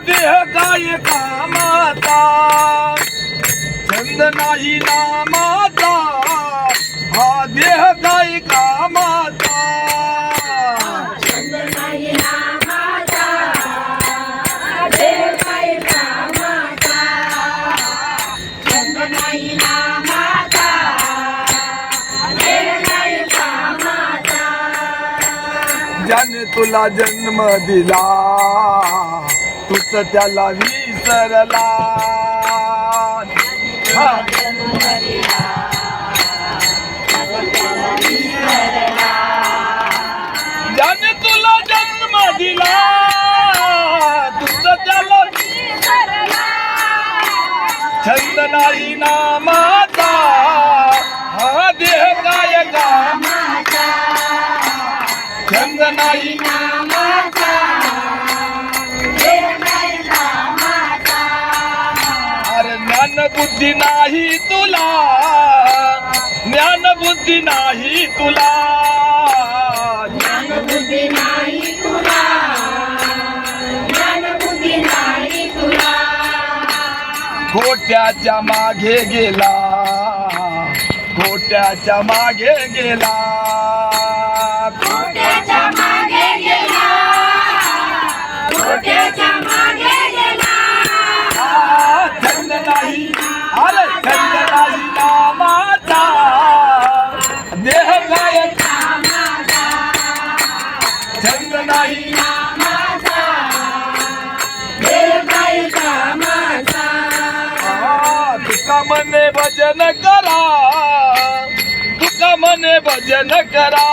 देह काय कामाचा छंद नाही नामाचा हा देह काय कामाचा छंद नाही नामाचा देह काय कामाचा छंद नाही नामाचा देह काय कामाचा ज्याने तुला जन्म दिला तूच त्याला विसरला हा. ज्याने तुला जन्म दिला तूच त्याला छंद नाही नामाचा हा देह काय कामाचा छंद नाही नामाचा देह काय कामाचा अरे ज्ञान बुद्धी नाही तुला ज्ञान बुद्धी नाही तुला ज्ञान बुद्धी नाही तुला ज्ञान बुद्धी नाही तुला खोट्याच्या मागे गेला खोट्याच्या मागे गेला खोट्याच्या मागे गेला खोट्याच्या मागे गेला छंद नाही अरे छंद नाही नामाचा देह काय कामाचा छंद नाही नामाचा देह काय कामाचा तुका मने भजन करा तुका मने भजन करा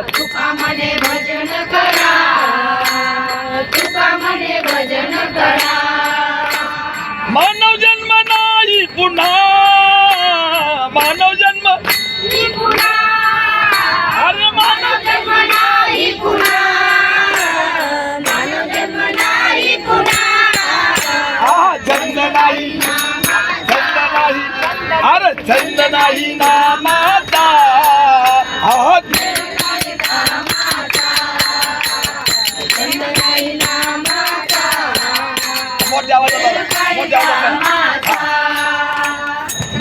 तुका म्हणे भजन करा तुका म्हणे भजन करा मानव जन्म नाही पुन्हा मानव जन्म ही पुन्हा अरे मानव जन्म नाही पुन्हा मानव जन्म नाही पुन्हा हा छंद नाही छंद नाही अरे छंद नाही नामाचा हा छंद नाही नामाचा मोठ्या आवाजात मोठ्या आवाजात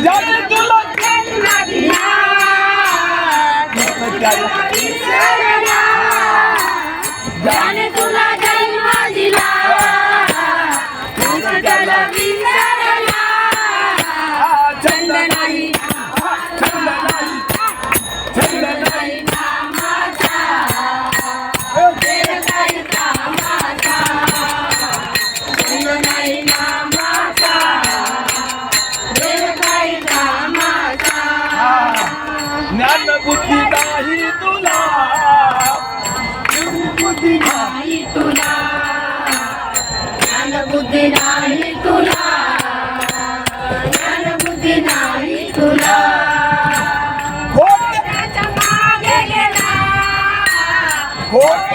ज्याने तुला जन्म दिला विसरला ज्याने तुला जन्म दिला तुझं त्याला विसरला छंद नाही छंद नाही छंद नाही नामाचा देह काय कामाचा छंद नाही नामाचा देह काय कामाचा ज्ञान बुद्धी नाही तुला बुद्धी नाही तुला ज्ञान बुद्धी नाही तुला ज्ञान बुद्धी नाही तुला खोट त्याच्या मागे गेला खोट